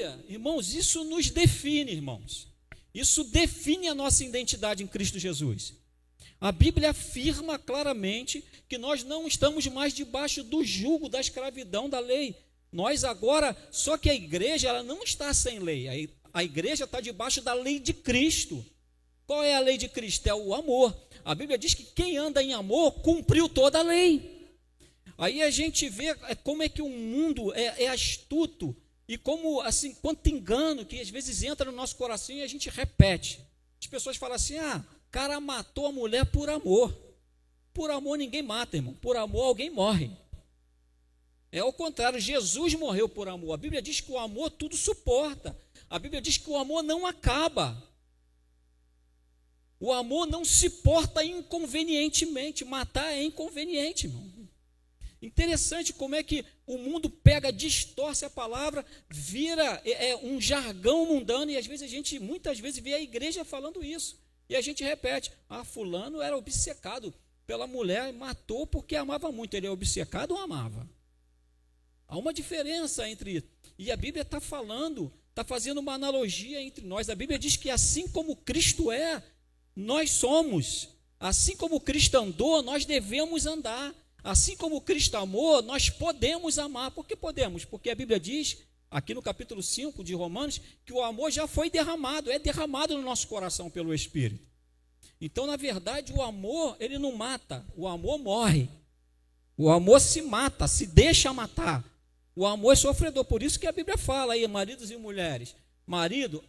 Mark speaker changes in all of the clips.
Speaker 1: Aleluia! Irmãos, isso nos define, irmãos. Isso define a nossa identidade em Cristo Jesus. A Bíblia afirma claramente que nós não estamos mais debaixo do jugo da escravidão da lei. Nós agora, só que a igreja ela não está sem lei. A igreja está debaixo da lei de Cristo. Qual é a lei de Cristo? É o amor. A Bíblia diz que quem anda em amor cumpriu toda a lei. Aí a gente vê como é que o mundo é astuto e como, assim, quanto engano que às vezes entra no nosso coração e a gente repete. As pessoas falam assim, o cara matou a mulher por amor. Por amor ninguém mata, irmão. Por amor alguém morre. É o contrário, Jesus morreu por amor. A Bíblia diz que o amor tudo suporta. A Bíblia diz que o amor não acaba. O amor não se porta inconvenientemente. Matar é inconveniente, irmão. Interessante como é que o mundo pega, distorce a palavra, vira um jargão mundano, e às vezes muitas vezes vê a igreja falando isso. E a gente repete, fulano era obcecado pela mulher e matou porque amava muito. Ele é obcecado ou amava? Há uma diferença entre isso. E a Bíblia está falando, está fazendo uma analogia entre nós. A Bíblia diz que assim como Cristo é, nós somos. Assim como Cristo andou, nós devemos andar. Assim como Cristo amou, nós podemos amar. Por que podemos? Porque a Bíblia diz, aqui no capítulo 5 de Romanos, que o amor já foi derramado, é derramado no nosso coração pelo Espírito. Então, na verdade, o amor, ele não mata, o amor morre. O amor se mata, se deixa matar. O amor é sofredor, por isso que a Bíblia fala aí, maridos e mulheres. Marido,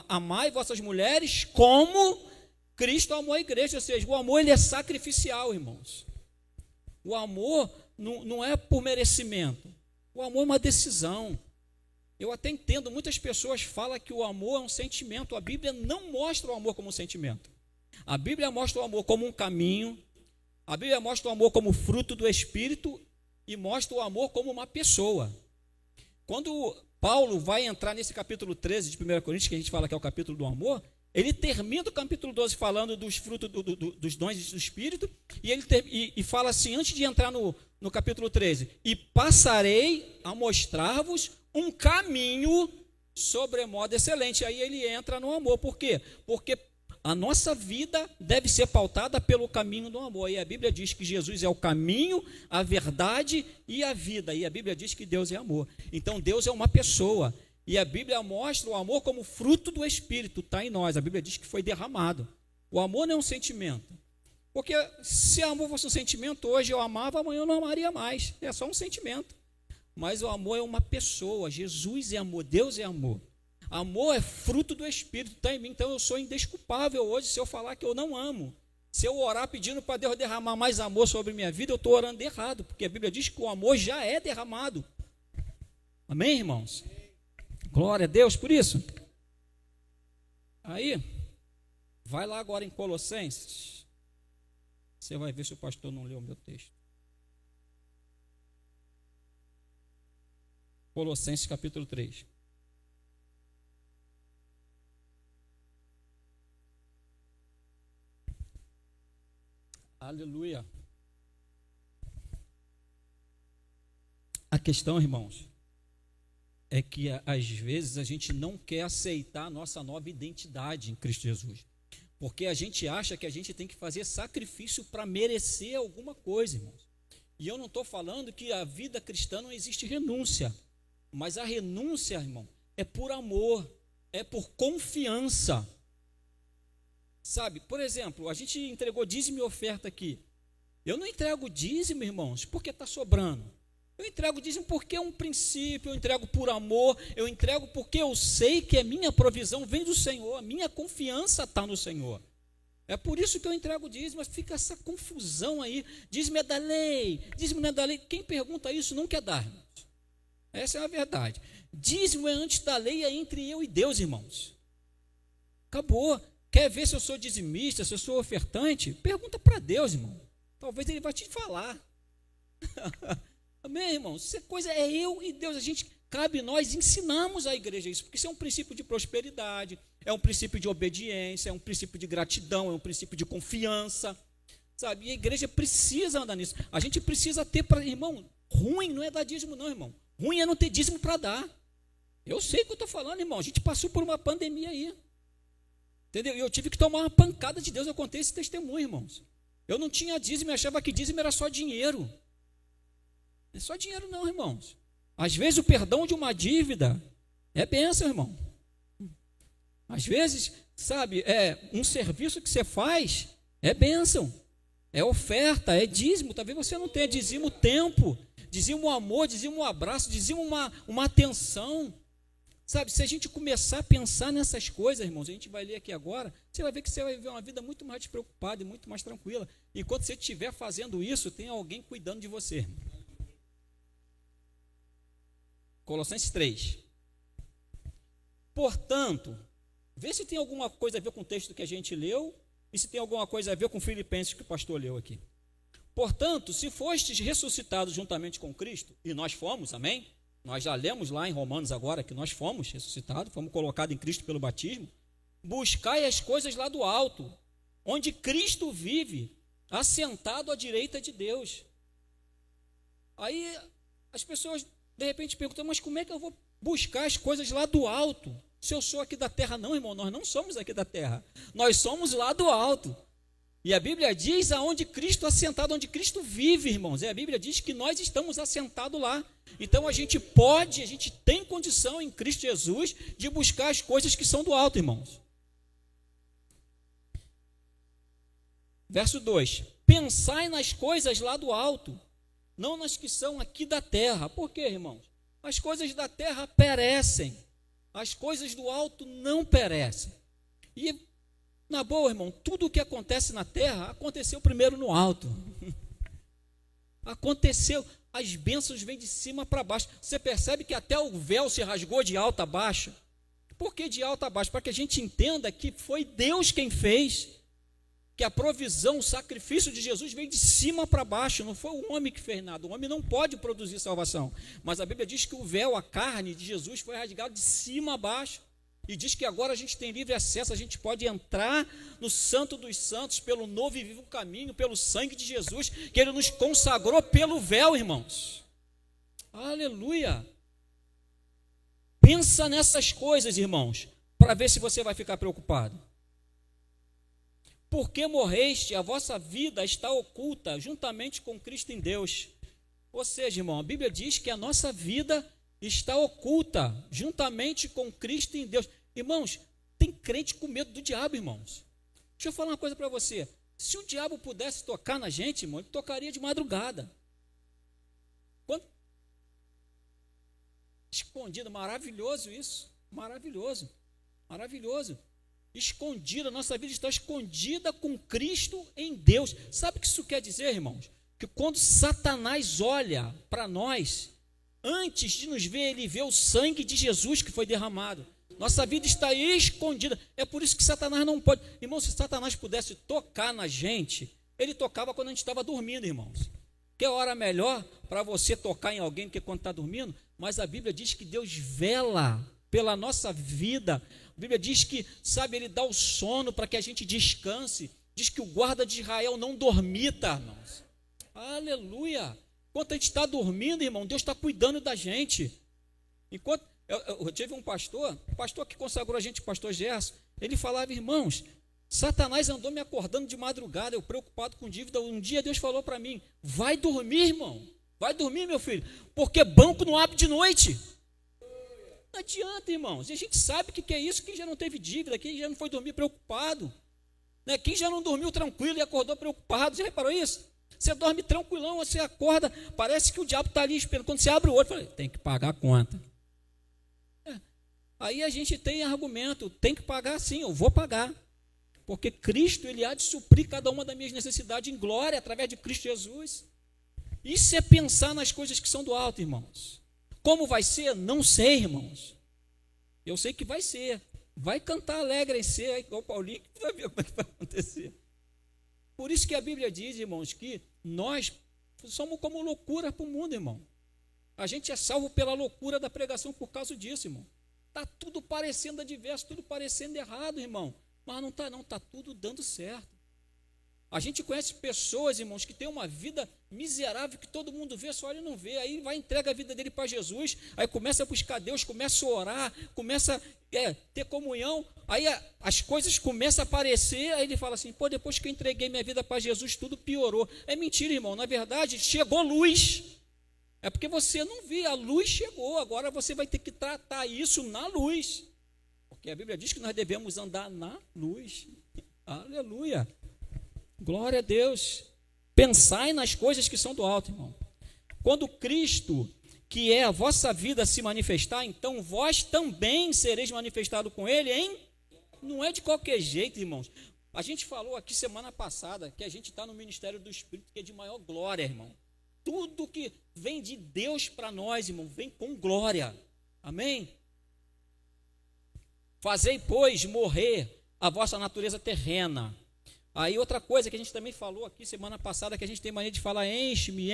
Speaker 1: amai vossas mulheres como Cristo amou a igreja, ou seja, o amor ele é sacrificial, irmãos. O amor não é por merecimento, o amor é uma decisão. Eu até entendo, muitas pessoas falam que o amor é um sentimento. A Bíblia não mostra o amor como um sentimento. A Bíblia mostra o amor como um caminho, a Bíblia mostra o amor como fruto do Espírito e mostra o amor como uma pessoa. Quando Paulo vai entrar nesse capítulo 13 de 1 Coríntios, que a gente fala que é o capítulo do amor, ele termina o capítulo 12 falando dos frutos dos dons do Espírito, e ele fala assim, antes de entrar no capítulo 13, e passarei a mostrar-vos um caminho sobremodo excelente. Aí ele entra no amor. Por quê? Porque a nossa vida deve ser pautada pelo caminho do amor. E a Bíblia diz que Jesus é o caminho, a verdade e a vida. E a Bíblia diz que Deus é amor. Então Deus é uma pessoa. E a Bíblia mostra o amor como fruto do Espírito, está em nós. A Bíblia diz que foi derramado. O amor não é um sentimento. Porque se amor fosse um sentimento, hoje eu amava, amanhã eu não amaria mais. É só um sentimento. Mas o amor é uma pessoa. Jesus é amor, Deus é amor. Amor é fruto do Espírito, está em mim. Então eu sou indesculpável hoje se eu falar que eu não amo. Se eu orar pedindo para Deus derramar mais amor sobre minha vida, eu estou orando errado. Porque a Bíblia diz que o amor já é derramado. Amém, irmãos? Glória a Deus por isso. Aí, vai lá agora em Colossenses. Você vai ver se o pastor não leu o meu texto. Colossenses capítulo 3. Aleluia. A questão, irmãos, é que às vezes a gente não quer aceitar a nossa nova identidade em Cristo Jesus. Porque a gente acha que a gente tem que fazer sacrifício para merecer alguma coisa, irmãos. E eu não estou falando que a vida cristã não existe renúncia. Mas a renúncia, irmão, é por amor, é por confiança. Sabe, por exemplo, a gente entregou dízimo e oferta aqui. Eu não entrego dízimo, irmãos, porque está sobrando. Eu entrego dízimo porque é um princípio, eu entrego por amor, eu entrego porque eu sei que a minha provisão vem do Senhor, a minha confiança está no Senhor. É por isso que eu entrego dízimo, mas fica essa confusão aí, dízimo é da lei, dízimo não é da lei. Quem pergunta isso não quer dar, irmãos. Essa é a verdade. Dízimo é antes da lei, é entre eu e Deus, irmãos. Acabou. Quer ver se eu sou dizimista, se eu sou ofertante? Pergunta para Deus, irmão. Talvez ele vai te falar. Amém, irmãos? Isso é coisa, é eu e Deus. Cabe nós ensinamos a igreja isso, porque isso é um princípio de prosperidade, é um princípio de obediência, é um princípio de gratidão, é um princípio de confiança, sabe? E a igreja precisa andar nisso. A gente precisa ter, irmão, ruim não é dar dízimo não, irmão. Ruim é não ter dízimo para dar. Eu sei o que eu estou falando, irmão. A gente passou por uma pandemia aí. Entendeu? E eu tive que tomar uma pancada de Deus. Eu contei esse testemunho, irmãos. Eu não tinha dízimo, eu achava que dízimo era só dinheiro. Não é só dinheiro não, irmãos. Às vezes o perdão de uma dívida é bênção, irmão. Às vezes, sabe, um serviço que você faz é bênção. É oferta, é dízimo. Talvez você não tenha dízimo tempo, dízimo amor, dízimo abraço, dízimo uma atenção. Sabe, se a gente começar a pensar nessas coisas, irmãos, a gente vai ler aqui agora, você vai ver que você vai viver uma vida muito mais despreocupada e muito mais tranquila. Enquanto você estiver fazendo isso, tem alguém cuidando de você. Colossenses 3. Portanto, vê se tem alguma coisa a ver com o texto que a gente leu e se tem alguma coisa a ver com Filipenses que o pastor leu aqui. Portanto, se fostes ressuscitados juntamente com Cristo, e nós fomos, amém? Nós já lemos lá em Romanos agora que nós fomos ressuscitados, fomos colocados em Cristo pelo batismo. Buscai as coisas lá do alto, onde Cristo vive, assentado à direita de Deus. Aí as pessoas de repente perguntam, mas como é que eu vou buscar as coisas lá do alto? Se eu sou aqui da terra, não, irmão, nós não somos aqui da terra, nós somos lá do alto. E a Bíblia diz aonde Cristo assentado, onde Cristo vive, irmãos. E a Bíblia diz que nós estamos assentados lá. Então a gente tem condição em Cristo Jesus de buscar as coisas que são do alto, irmãos. Verso 2: pensai nas coisas lá do alto, não nas que são aqui da terra. Por quê, irmãos? As coisas da terra perecem, as coisas do alto não perecem. E na boa, irmão, tudo o que acontece na terra, aconteceu primeiro no alto. Aconteceu, as bênçãos vêm de cima para baixo. Você percebe que até o véu se rasgou de alto a baixo. Por que de alto a baixo? Para que a gente entenda que foi Deus quem fez, que a provisão, o sacrifício de Jesus veio de cima para baixo, não foi o homem que fez nada. O homem não pode produzir salvação. Mas a Bíblia diz que o véu, a carne de Jesus foi rasgado de cima a baixo. E diz que agora a gente tem livre acesso, a gente pode entrar no Santo dos Santos pelo novo e vivo caminho, pelo sangue de Jesus, que Ele nos consagrou pelo véu, irmãos. Aleluia! Pensa nessas coisas, irmãos, para ver se você vai ficar preocupado. Porque morreste, a vossa vida está oculta juntamente com Cristo em Deus. Ou seja, irmão, a Bíblia diz que a nossa vida está oculta juntamente com Cristo em Deus. Irmãos, tem crente com medo do diabo, irmãos. Deixa eu falar uma coisa para você. Se o diabo pudesse tocar na gente, irmão, ele tocaria de madrugada. Escondido, maravilhoso isso. Maravilhoso, maravilhoso. Escondida, a nossa vida está escondida com Cristo em Deus. Sabe o que isso quer dizer, irmãos? Que quando Satanás olha para nós, antes de nos ver, ele vê o sangue de Jesus que foi derramado. Nossa vida está escondida. É por isso que Satanás não pode. Irmão, se Satanás pudesse tocar na gente, ele tocava quando a gente estava dormindo, irmãos. Que hora melhor para você tocar em alguém do que quando está dormindo? Mas a Bíblia diz que Deus vela pela nossa vida. A Bíblia diz que, sabe, Ele dá o sono para que a gente descanse. Diz que o guarda de Israel não dormita, irmãos. Aleluia! Enquanto a gente está dormindo, irmão, Deus está cuidando da gente. Enquanto eu tive um pastor que consagrou a gente, o pastor Gerson, ele falava, irmãos, Satanás andou me acordando de madrugada, eu preocupado com dívida. Um dia Deus falou para mim, vai dormir, irmão, vai dormir, meu filho, porque banco não abre de noite. Não adianta, irmãos, e a gente sabe o que é isso, quem já não teve dívida, quem já não foi dormir preocupado, né? Quem já não dormiu tranquilo e acordou preocupado, já reparou isso? Você dorme tranquilão, você acorda, parece que o diabo está ali esperando. Quando você abre o olho, fala, tem que pagar a conta. Aí a gente tem argumento, tem que pagar sim, eu vou pagar. Porque Cristo, Ele há de suprir cada uma das minhas necessidades em glória, através de Cristo Jesus. Isso é pensar nas coisas que são do alto, irmãos. Como vai ser? Não sei, irmãos. Eu sei que vai ser. Vai cantar alegre em ser, igual o Paulinho, que vai ver como é que vai acontecer. Por isso que a Bíblia diz, irmãos, que nós somos como loucura para o mundo, irmão. A gente é salvo pela loucura da pregação por causa disso, irmão. Está tudo parecendo adverso, tudo parecendo errado, irmão. Mas não está não, está tudo dando certo. A gente conhece pessoas, irmãos, que têm uma vida miserável, que todo mundo vê, só ele não vê. Aí vai, entrega a vida dele para Jesus, aí começa a buscar Deus, começa a orar, começa a ter comunhão, aí as coisas começam a aparecer, aí ele fala assim, pô, depois que eu entreguei minha vida para Jesus, tudo piorou. É mentira, irmão, na verdade, chegou luz. É porque você não via, a luz chegou, agora você vai ter que tratar isso na luz. Porque a Bíblia diz que nós devemos andar na luz. Aleluia. Glória a Deus. Pensai nas coisas que são do alto, irmão. Quando Cristo, que é a vossa vida, se manifestar, então vós também sereis manifestado com Ele, hein? Não é de qualquer jeito, irmãos. A gente falou aqui semana passada que a gente está no ministério do Espírito, que é de maior glória, irmão. Tudo que vem de Deus para nós, irmão, vem com glória. Amém? Fazei, pois, morrer a vossa natureza terrena. Aí outra coisa que a gente também falou aqui semana passada, que a gente tem mania de falar, enche-me,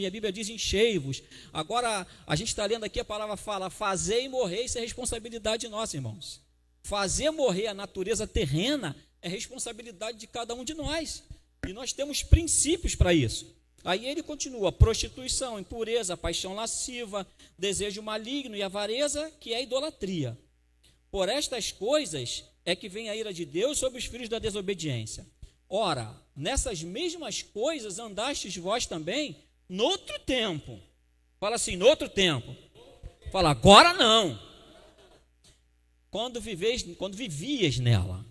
Speaker 1: a Bíblia diz enchei-vos. Agora a gente está lendo aqui, a palavra fala, fazer e morrer, isso é responsabilidade nossa, irmãos. Fazer morrer a natureza terrena é responsabilidade de cada um de nós. E nós temos princípios para isso. Aí ele continua, prostituição, impureza, paixão lasciva, desejo maligno e avareza, que é idolatria. Por estas coisas é que vem a ira de Deus sobre os filhos da desobediência. Ora, nessas mesmas coisas andastes vós também noutro tempo. Fala assim, noutro tempo. Fala, agora não. Quando vivias nela.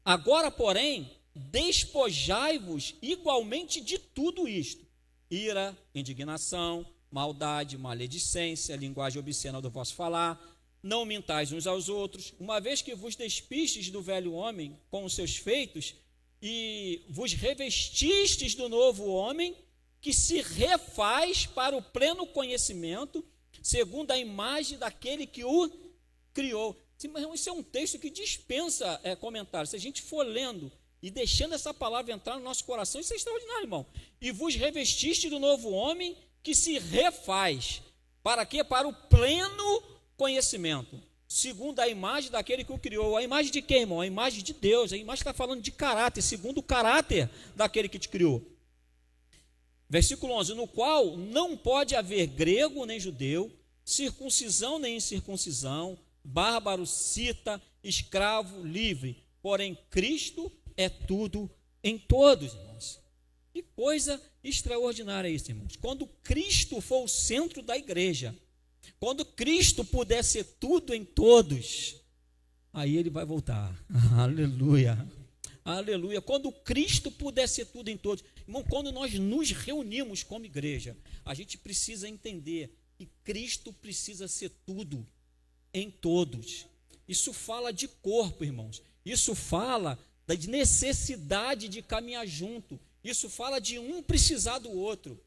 Speaker 1: Agora, porém, despojai-vos igualmente de tudo isto. Ira, indignação, maldade, maledicência, linguagem obscena do vosso falar. Não mintais uns aos outros, uma vez que vos despistes do velho homem com os seus feitos e vos revestistes do novo homem, que se refaz para o pleno conhecimento, segundo a imagem daquele que o criou. Isso é um texto que dispensa comentário. Se a gente for lendo e deixando essa palavra entrar no nosso coração, isso é extraordinário, irmão. E vos revestiste do novo homem, que se refaz. Para quê? Para o pleno conhecimento, segundo a imagem daquele que o criou. A imagem de quem, irmão? A imagem de Deus. A imagem está falando de caráter, segundo o caráter daquele que te criou. Versículo 11, no qual não pode haver grego nem judeu, circuncisão nem incircuncisão, bárbaro, cita, escravo, livre, porém Cristo é tudo em todos, irmãos. Que coisa extraordinária isso, irmãos. Quando Cristo for o centro da igreja, quando Cristo puder ser tudo em todos, aí ele vai voltar. Aleluia. Aleluia. Quando Cristo puder ser tudo em todos. Irmão, quando nós nos reunimos como igreja, a gente precisa entender que Cristo precisa ser tudo em todos. Isso fala de corpo, irmãos. Isso fala da necessidade de caminhar junto. Isso fala de um precisar do outro.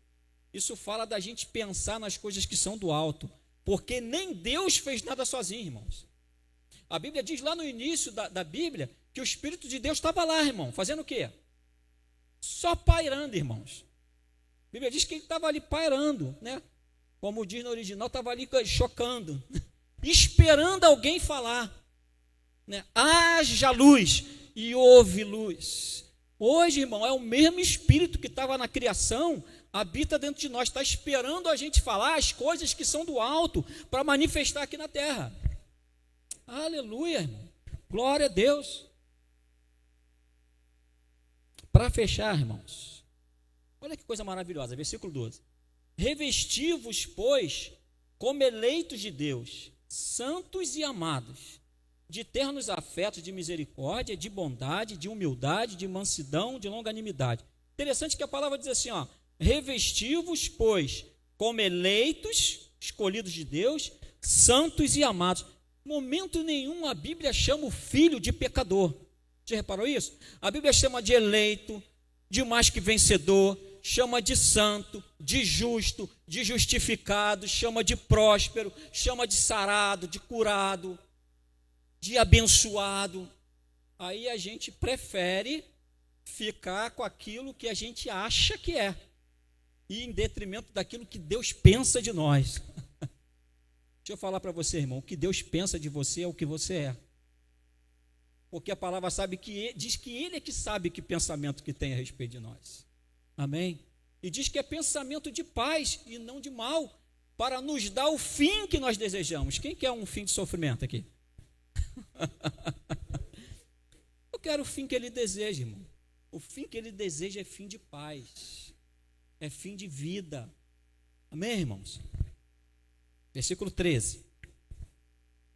Speaker 1: Isso fala da gente pensar nas coisas que são do alto. Porque nem Deus fez nada sozinho, irmãos. A Bíblia diz lá no início da Bíblia que o Espírito de Deus estava lá, irmão, fazendo o quê? Só pairando, irmãos. A Bíblia diz que ele estava ali pairando, né? Como diz no original, estava ali chocando, esperando alguém falar, né? Haja luz e houve luz. Hoje, irmão, é o mesmo Espírito que estava na criação, habita dentro de nós, está esperando a gente falar as coisas que são do alto para manifestar aqui na terra. Aleluia, irmão. Glória a Deus. Para fechar, irmãos, olha que coisa maravilhosa, versículo 12. Revesti-vos, pois, como eleitos de Deus, santos e amados, de ternos afetos, de misericórdia, de bondade, de humildade, de mansidão, de longanimidade. Interessante que a palavra diz assim, ó, revesti-vos, pois, como eleitos, escolhidos de Deus, santos e amados. Momento nenhum a Bíblia chama o filho de pecador. Você reparou isso? A Bíblia chama de eleito, de mais que vencedor, chama de santo, de justo, de justificado, chama de próspero, chama de sarado, de curado, de abençoado. Aí a gente prefere ficar com aquilo que a gente acha que é, e em detrimento daquilo que Deus pensa de nós. Deixa eu falar para você, irmão, o que Deus pensa de você é o que você é. Porque a palavra diz que Ele é que sabe que pensamento que tem a respeito de nós. Amém? E diz que é pensamento de paz e não de mal, para nos dar o fim que nós desejamos. Quem quer um fim de sofrimento aqui? Eu quero o fim que Ele deseja, irmão. O fim que Ele deseja é fim de paz, é fim de vida. Amém, irmãos? Versículo 13.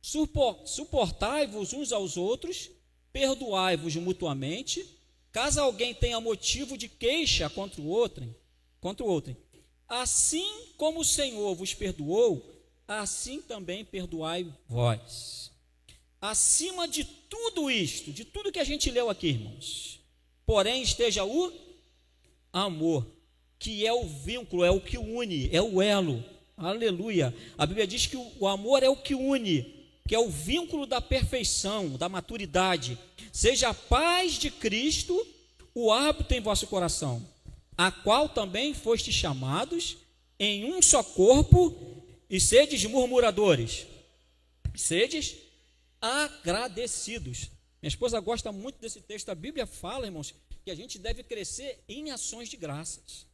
Speaker 1: Suportai-vos uns aos outros, perdoai-vos mutuamente, caso alguém tenha motivo de queixa contra o outro. Assim como o Senhor vos perdoou, assim também perdoai vós. Acima de tudo isto, de tudo que a gente leu aqui, irmãos, porém esteja o amor, que é o vínculo, é o que une, é o elo. Aleluia. A Bíblia diz que o amor é o que une, que é o vínculo da perfeição, da maturidade. Seja a paz de Cristo o árbitro em vosso coração, a qual também fostes chamados em um só corpo, e sedes murmuradores, sedes agradecidos. Minha esposa gosta muito desse texto. A Bíblia fala, irmãos, que a gente deve crescer em ações de graças.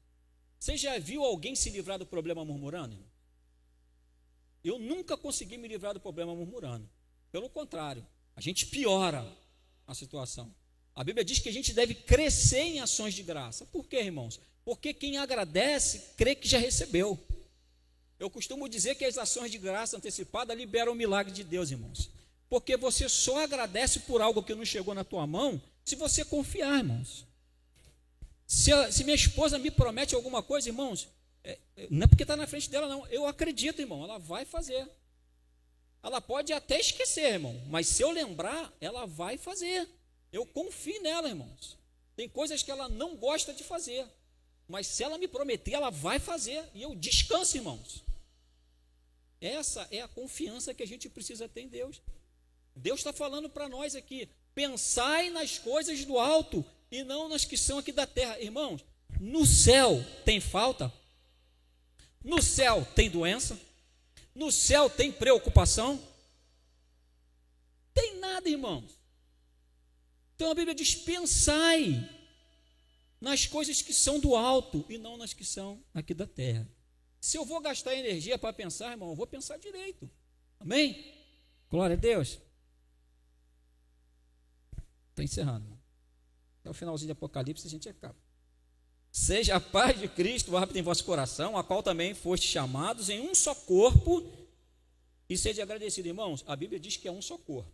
Speaker 1: Você já viu alguém se livrar do problema murmurando, irmão? Eu nunca consegui me livrar do problema murmurando. Pelo contrário, a gente piora a situação. A Bíblia diz que a gente deve crescer em ações de graça. Por quê, irmãos? Porque quem agradece, crê que já recebeu. Eu costumo dizer que as ações de graça antecipada liberam o milagre de Deus, irmãos. Porque você só agradece por algo que não chegou na tua mão, se você confiar, irmãos. Se minha esposa me promete alguma coisa, irmãos, não é porque está na frente dela, não. Eu acredito, irmão, ela vai fazer. Ela pode até esquecer, irmão, mas se eu lembrar, ela vai fazer. Eu confio nela, irmãos. Tem coisas que ela não gosta de fazer, mas se ela me prometer, ela vai fazer. E eu descanso, irmãos. Essa é a confiança que a gente precisa ter em Deus. Deus está falando para nós aqui: pensai nas coisas do alto e não nas que são aqui da terra. Irmãos, no céu tem falta? No céu tem doença? No céu tem preocupação? Tem nada, irmãos. Então a Bíblia diz: pensai nas coisas que são do alto e não nas que são aqui da terra. Se eu vou gastar energia para pensar, irmão, eu vou pensar direito. Amém? Glória a Deus. Estou encerrando, irmão. Até o finalzinho de Apocalipse a gente acaba. Seja a paz de Cristo o árbitro em vosso coração, a qual também fostes chamados em um só corpo, e seja agradecido. Irmãos, a Bíblia diz que é um só corpo.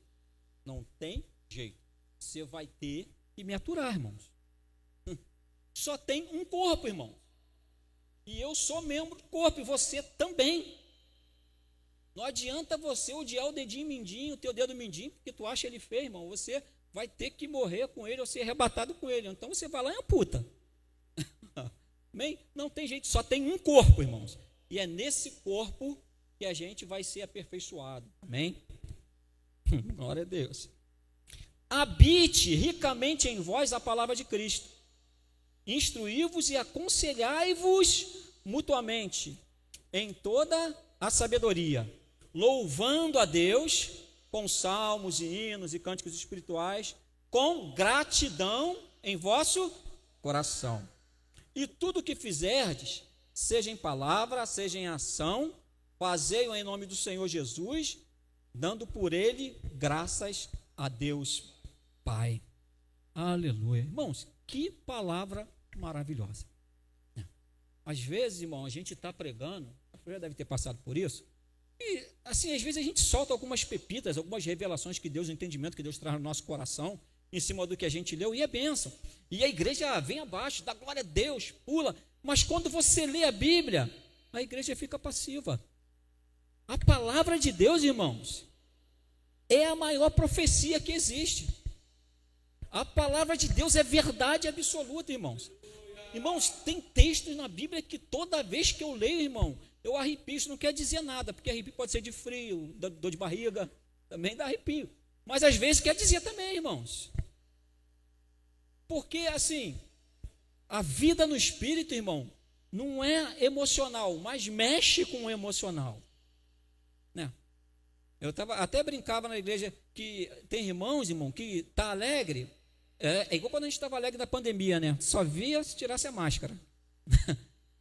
Speaker 1: Não tem jeito. Você vai ter que me aturar, irmãos. Só tem um corpo, irmão. E eu sou membro do corpo, e você também. Não adianta você odiar o dedinho mindinho, o teu dedo mindinho, porque tu acha ele feio, irmão. Você vai ter que morrer com ele ou ser arrebatado com ele. Então você vai lá e amputa. Amém? Não tem jeito, só tem um corpo, irmãos. E é nesse corpo que a gente vai ser aperfeiçoado. Amém? Glória a Deus. Habite ricamente em vós a palavra de Cristo. Instruí-vos e aconselhai-vos mutuamente em toda a sabedoria, louvando a Deus com salmos e hinos e cânticos espirituais, com gratidão em vosso coração. E tudo o que fizerdes, seja em palavra, seja em ação, fazei-o em nome do Senhor Jesus, dando por ele graças a Deus Pai. Aleluia. Irmãos, que palavra maravilhosa. Às vezes, irmão, a gente está pregando, você já deve ter passado por isso, e assim, às vezes a gente solta algumas pepitas, algumas revelações que Deus, o entendimento que Deus traz no nosso coração, em cima do que a gente leu, e é bênção. E a igreja vem abaixo, dá glória a Deus, pula, mas quando você lê a Bíblia, a igreja fica passiva. A palavra de Deus, irmãos, é a maior profecia que existe. A palavra de Deus é verdade absoluta, irmãos. Irmãos, tem textos na Bíblia que toda vez que eu leio, irmão, eu arrepio. Isso não quer dizer nada, porque arrepio pode ser de frio, dor de barriga, também dá arrepio. Mas às vezes quer dizer também, irmãos. Porque assim, a vida no espírito, irmão, não é emocional, mas mexe com o emocional. Né? Até brincava na igreja que tem irmãos, irmão, que tá alegre. É igual quando a gente estava alegre na pandemia, né? Só via se tirasse a máscara.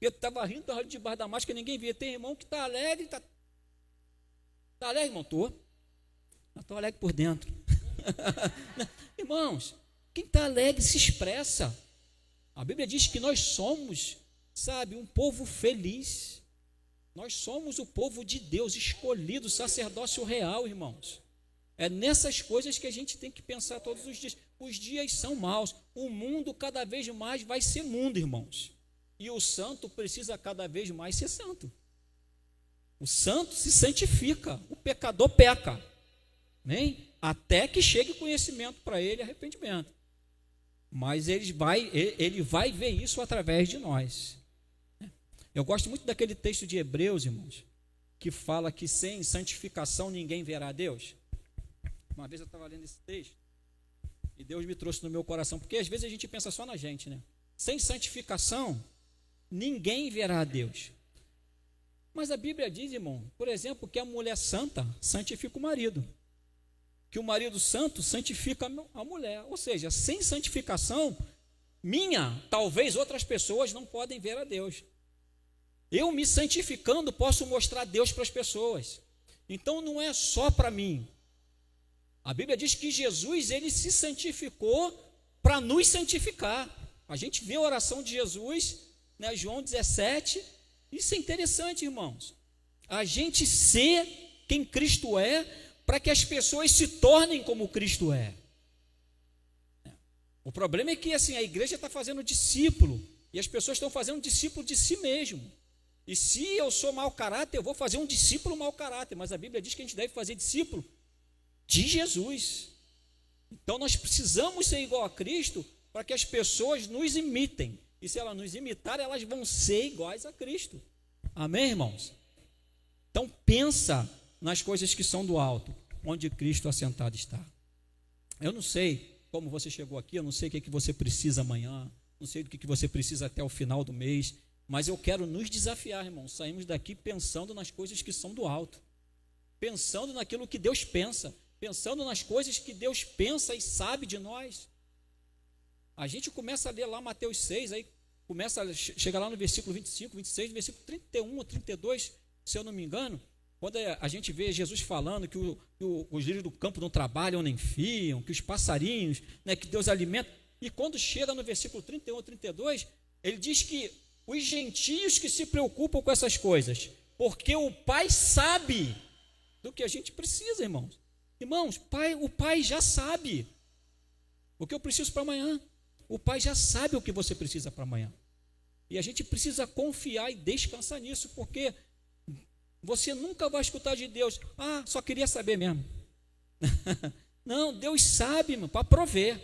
Speaker 1: Eu estava rindo debaixo da máscara, ninguém via. Tem irmão que está alegre, tá alegre, irmão? Estou alegre por dentro. Irmãos, quem está alegre se expressa. A Bíblia diz que nós somos, sabe, um povo feliz. Nós somos o povo de Deus, escolhido, sacerdócio real, irmãos. É nessas coisas que a gente tem que pensar todos os dias. Os dias são maus. O mundo cada vez mais vai ser mundo, irmãos. E o santo precisa cada vez mais ser santo. O santo se santifica, o pecador peca. Amém? Até que chegue conhecimento para ele, arrependimento. Mas ele vai ver isso através de nós. Eu gosto muito daquele texto de Hebreus, irmãos, que fala que sem santificação ninguém verá a Deus. Uma vez eu estava lendo esse texto e Deus me trouxe no meu coração, porque às vezes a gente pensa só na gente, né? Sem santificação, ninguém verá a Deus. Mas a Bíblia diz, irmão, por exemplo, que a mulher santa santifica o marido, que o marido santo santifica a mulher. Ou seja, sem santificação talvez outras pessoas não podem ver a Deus. Eu me santificando posso mostrar Deus para as pessoas. Então não é só para mim. A Bíblia diz que Jesus, ele se santificou para nos santificar. A gente vê a oração de Jesus, né, João 17. Isso é interessante, irmãos. A gente ser quem Cristo é, para que as pessoas se tornem como Cristo é. O problema é que assim, a igreja está fazendo discípulo, e as pessoas estão fazendo discípulo de si mesmo. E se eu sou mau caráter, eu vou fazer um discípulo mau caráter. Mas a Bíblia diz que a gente deve fazer discípulo de Jesus. Então nós precisamos ser igual a Cristo para que as pessoas nos imitem. E se elas nos imitarem, elas vão ser iguais a Cristo. Amém, irmãos? Então pensa nas coisas que são do alto, onde Cristo assentado está. Eu não sei como você chegou aqui, eu não sei o que você precisa amanhã, não sei do que você precisa até o final do mês, mas eu quero nos desafiar, irmãos. Saímos daqui pensando nas coisas que são do alto, pensando naquilo que Deus pensa, pensando nas coisas que Deus pensa e sabe de nós. A gente começa a ler lá Mateus 6, aí chega lá no versículo 25, 26, versículo 31 ou 32, se eu não me engano, quando a gente vê Jesus falando que os lírios do campo não trabalham nem fiam, que os passarinhos, né, que Deus alimenta, e quando chega no versículo 31 ou 32, ele diz que os gentios que se preocupam com essas coisas, porque o Pai sabe do que a gente precisa, irmãos. Irmãos, o Pai já sabe o que eu preciso para amanhã. O Pai já sabe o que você precisa para amanhã. E a gente precisa confiar e descansar nisso, porque você nunca vai escutar de Deus, só queria saber mesmo. Não, Deus sabe, para prover.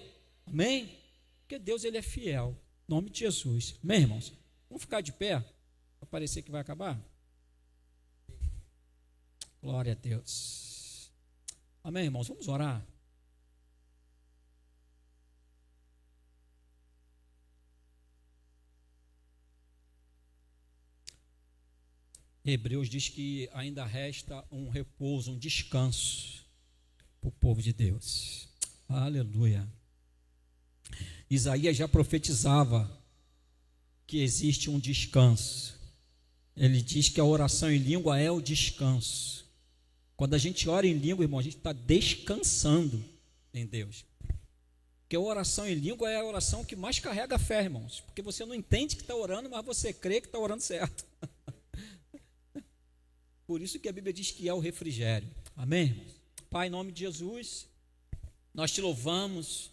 Speaker 1: Amém? Porque Deus, ele é fiel. Em nome de Jesus. Amém, irmãos? Vamos ficar de pé, para parecer que vai acabar? Glória a Deus. Amém, irmãos? Vamos orar. Hebreus diz que ainda resta um repouso, um descanso para o povo de Deus. Aleluia. Isaías já profetizava que existe um descanso. Ele diz que a oração em língua é o descanso. Quando a gente ora em língua, irmão, a gente está descansando em Deus. Porque a oração em língua é a oração que mais carrega a fé, irmãos. Porque você não entende que está orando, mas você crê que está orando certo. Por isso que a Bíblia diz que é o refrigério. Amém, irmãos? Pai, em nome de Jesus, nós te louvamos,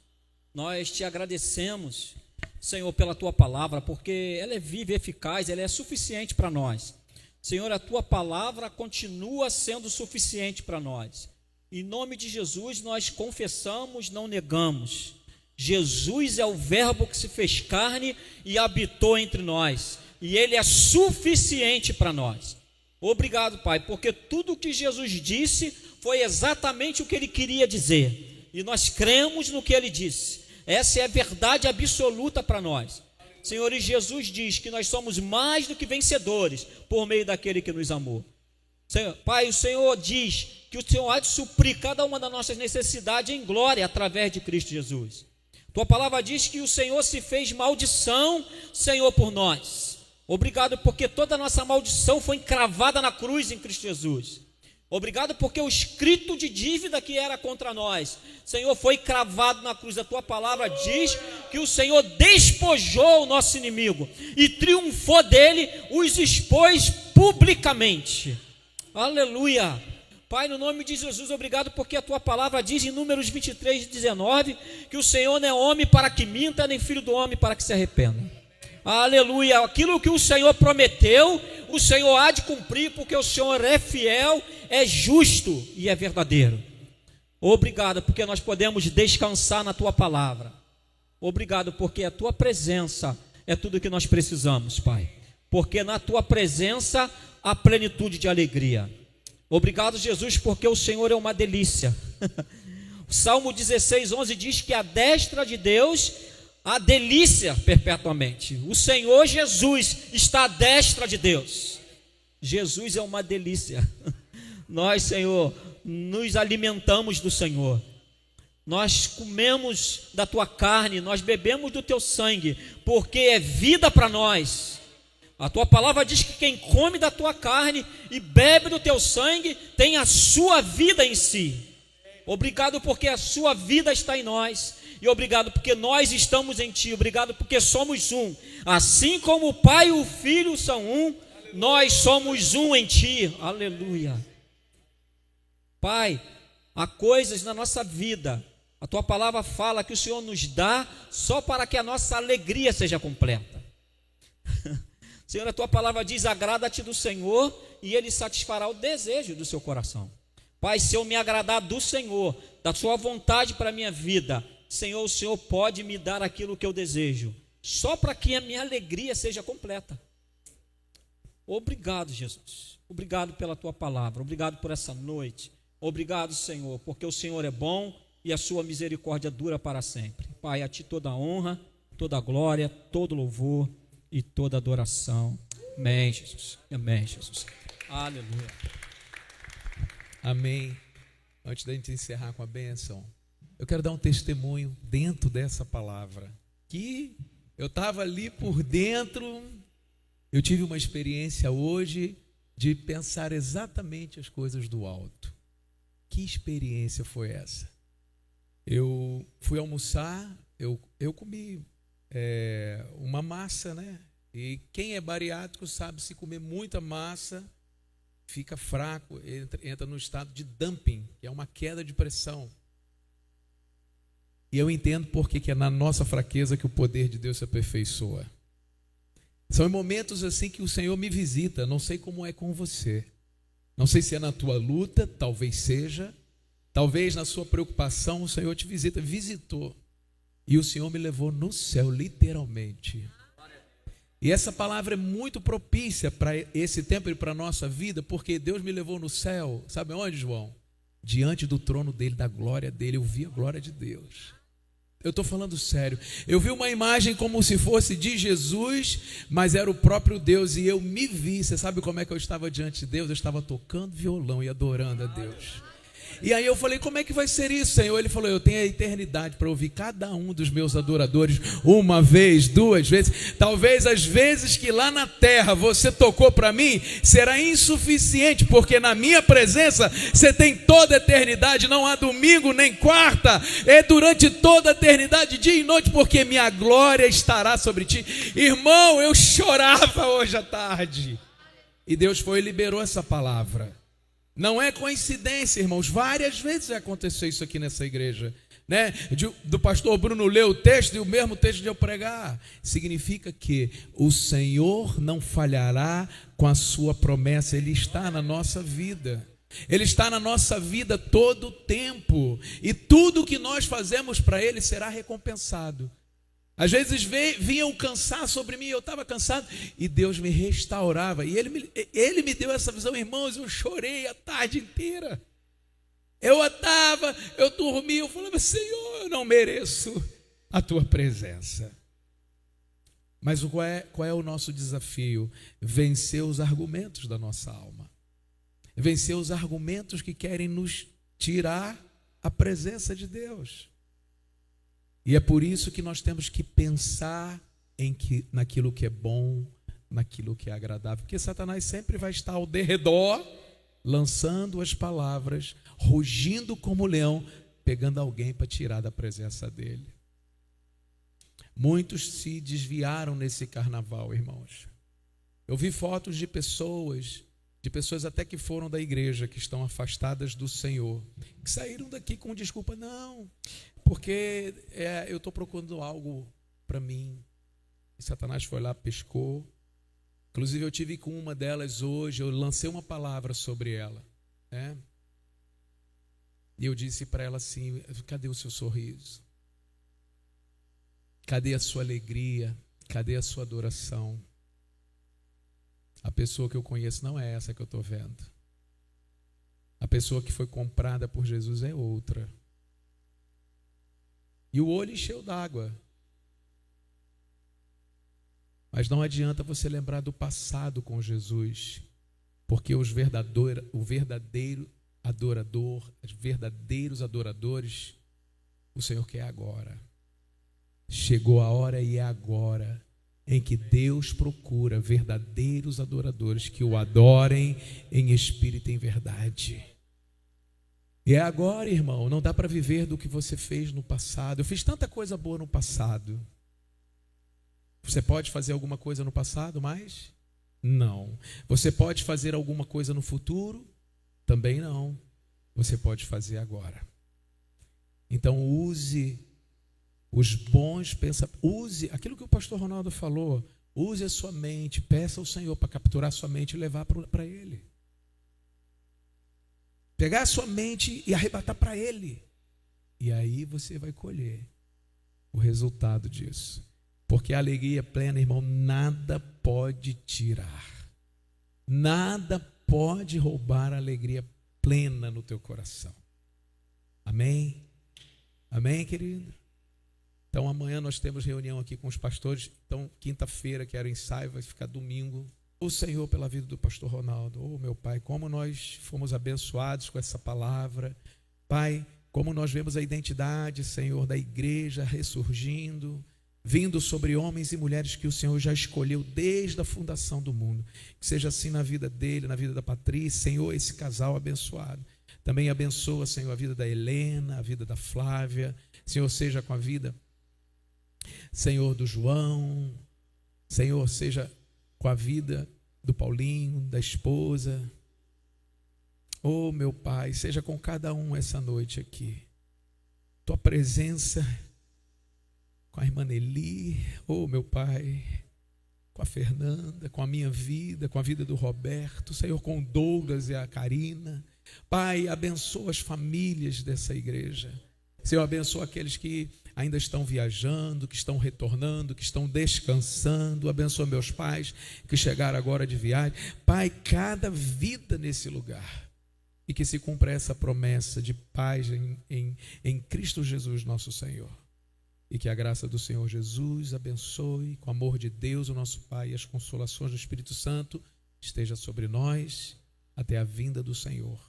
Speaker 1: nós te agradecemos, Senhor, pela tua palavra, porque ela é viva e eficaz, ela é suficiente para nós. Senhor, a tua palavra continua sendo suficiente para nós. Em nome de Jesus, nós confessamos, não negamos. Jesus é o verbo que se fez carne e habitou entre nós, e ele é suficiente para nós. Obrigado, Pai, porque tudo o que Jesus disse foi exatamente o que ele queria dizer, e nós cremos no que ele disse. Essa é a verdade absoluta para nós. Senhor, e Jesus diz que nós somos mais do que vencedores por meio daquele que nos amou. Pai, o Senhor diz que o Senhor há de suprir cada uma das nossas necessidades em glória através de Cristo Jesus. Tua palavra diz que o Senhor se fez maldição, Senhor, por nós. Obrigado porque toda a nossa maldição foi encravada na cruz em Cristo Jesus. Obrigado porque o escrito de dívida que era contra nós, Senhor, foi cravado na cruz. A tua palavra diz que o Senhor despojou o nosso inimigo e triunfou dele, os expôs publicamente. Aleluia. Pai, no nome de Jesus, obrigado porque a tua palavra diz em Números 23:19 que o Senhor não é homem para que minta, nem filho do homem para que se arrependa. Aleluia. Aquilo que o Senhor prometeu, o Senhor há de cumprir, porque o Senhor é fiel, é justo e é verdadeiro. Obrigado porque nós podemos descansar na tua palavra. Obrigado porque a tua presença é tudo que nós precisamos, Pai, porque na tua presença há plenitude de alegria. Obrigado, Jesus, porque o Senhor é uma delícia. O Salmo 16:11 diz que a destra de Deus há delícia perpetuamente. O Senhor Jesus está à destra de Deus. Jesus é uma delícia. Nós, Senhor, nos alimentamos do Senhor. Nós comemos da tua carne, nós bebemos do teu sangue, porque é vida para nós. A tua palavra diz que quem come da tua carne e bebe do teu sangue tem a sua vida em si. Obrigado porque a sua vida está em nós. E obrigado porque nós estamos em ti. Obrigado porque somos um. Assim como o Pai e o Filho são um, nós somos um em ti. Aleluia. Pai, há coisas na nossa vida, a tua palavra fala que o Senhor nos dá só para que a nossa alegria seja completa. Senhor, a tua palavra diz: agrada-te do Senhor e Ele satisfará o desejo do seu coração. Pai, se eu me agradar do Senhor, da sua vontade para a minha vida, Senhor, o Senhor pode me dar aquilo que eu desejo, só para que a minha alegria seja completa. Obrigado, Jesus. Obrigado pela tua palavra. Obrigado por essa noite. Obrigado, Senhor, porque o Senhor é bom e a sua misericórdia dura para sempre. Pai, a ti toda a honra, toda a glória, todo louvor e toda adoração. Amém, Jesus. Amém, Jesus. Aleluia.
Speaker 2: Amém. Antes da gente encerrar com a bênção, eu quero dar um testemunho dentro dessa palavra, que eu estava ali por dentro. Eu tive uma experiência hoje de pensar exatamente as coisas do alto. Que experiência foi essa? Eu fui almoçar, eu comi uma massa, né? E quem é bariátrico sabe, se comer muita massa, fica fraco, entra no estado de dumping, que é uma queda de pressão. E eu entendo porque que é na nossa fraqueza que o poder de Deus se aperfeiçoa. São momentos assim que o Senhor me visita. Não sei como é com você, não sei se é na tua luta, talvez seja, talvez na sua preocupação o Senhor te visita. Visitou, e o Senhor me levou no céu, literalmente. E essa palavra é muito propícia para esse tempo e para a nossa vida, porque Deus me levou no céu, sabe onde, João? Diante do trono dele, da glória dele. Eu vi a glória de Deus. Eu estou falando sério. Eu vi uma imagem como se fosse de Jesus, mas era o próprio Deus, e eu me vi. Você sabe como é que eu estava diante de Deus? Eu estava tocando violão e adorando a Deus. E aí eu falei: como é que vai ser isso, Senhor? Ele falou: eu tenho a eternidade para ouvir cada um dos meus adoradores, uma vez, duas vezes. Talvez as vezes que lá na terra você tocou para mim será insuficiente, porque na minha presença você tem toda a eternidade. Não há domingo nem quarta, é durante toda a eternidade, dia e noite, porque minha glória estará sobre ti. Irmão, eu chorava hoje à tarde, e Deus foi e liberou essa palavra. Não é coincidência, irmãos, várias vezes aconteceu isso aqui nessa igreja, né? Do pastor Bruno ler o texto e o mesmo texto de eu pregar. Significa que o Senhor não falhará com a sua promessa. Ele está na nossa vida. Ele está na nossa vida todo o tempo, e tudo que nós fazemos para Ele será recompensado. Às vezes vinha um cansaço sobre mim, eu estava cansado, e Deus me restaurava, e Ele me deu essa visão. Irmãos, eu chorei a tarde inteira. Eu dormia, eu falava: Senhor, eu não mereço a tua presença. Mas qual é o nosso desafio? Vencer os argumentos da nossa alma. vencer os argumentos que querem nos tirar a presença de Deus. E é por isso que nós temos que pensar naquilo que é bom, naquilo que é agradável, porque Satanás sempre vai estar ao derredor, lançando as palavras, rugindo como leão, pegando alguém para tirar da presença dele. Muitos se desviaram nesse carnaval, irmãos. Eu vi fotos de pessoas até que foram da igreja, que estão afastadas do Senhor, que saíram daqui com desculpa, não, porque eu estou procurando algo para mim. E Satanás foi lá, pescou. Inclusive eu tive com uma delas hoje, eu lancei uma palavra sobre ela, né? E eu disse para ela assim: cadê o seu sorriso? Cadê a sua alegria? Cadê a sua adoração? A pessoa que eu conheço não é essa que eu estou vendo. A pessoa que foi comprada por Jesus é outra. E o olho encheu d'água. Mas não adianta você lembrar do passado com Jesus, porque os verdadeiros adoradores, o Senhor quer agora. Chegou a hora e é agora em que Deus procura verdadeiros adoradores que o adorem em espírito e em verdade. E é agora, irmão, não dá para viver do que você fez no passado. Eu fiz tanta coisa boa no passado. Você pode fazer alguma coisa no passado, mas não. Você pode fazer alguma coisa no futuro? Também não. Você pode fazer agora. Então use os bons pensamentos, use aquilo que o pastor Ronaldo falou, use a sua mente, peça ao Senhor para capturar a sua mente e levar para Ele. Pegar a sua mente e arrebatar para Ele. E aí você vai colher o resultado disso. Porque a alegria plena, irmão, nada pode tirar. Nada pode roubar a alegria plena no teu coração. Amém? Amém, querido? Então amanhã nós temos reunião aqui com os pastores. Então quinta-feira, que era o ensaio, vai ficar domingo. O Senhor, pela vida do pastor Ronaldo, meu Pai, como nós fomos abençoados com essa palavra. Pai, como nós vemos a identidade, Senhor, da igreja ressurgindo, vindo sobre homens e mulheres que o Senhor já escolheu desde a fundação do mundo. Que seja assim na vida dele, na vida da Patrícia, Senhor, esse casal abençoado. Também abençoa, Senhor, a vida da Helena, a vida da Flávia. Senhor, seja com a vida, Senhor, do João. Senhor, seja com a vida do Paulinho, da esposa. Oh, meu Pai, seja com cada um essa noite aqui. Tua presença com a irmã Nelly, oh meu Pai, com a Fernanda, com a minha vida, com a vida do Roberto, Senhor, com o Douglas e a Karina. Pai, abençoa as famílias dessa igreja. Senhor, abençoa aqueles que ainda estão viajando, que estão retornando, que estão descansando. Abençoa meus pais que chegaram agora de viagem. Pai, cada vida nesse lugar. E que se cumpra essa promessa de paz em Cristo Jesus, nosso Senhor. E que a graça do Senhor Jesus abençoe, com o amor de Deus, o nosso Pai, e as consolações do Espírito Santo esteja sobre nós até a vinda do Senhor.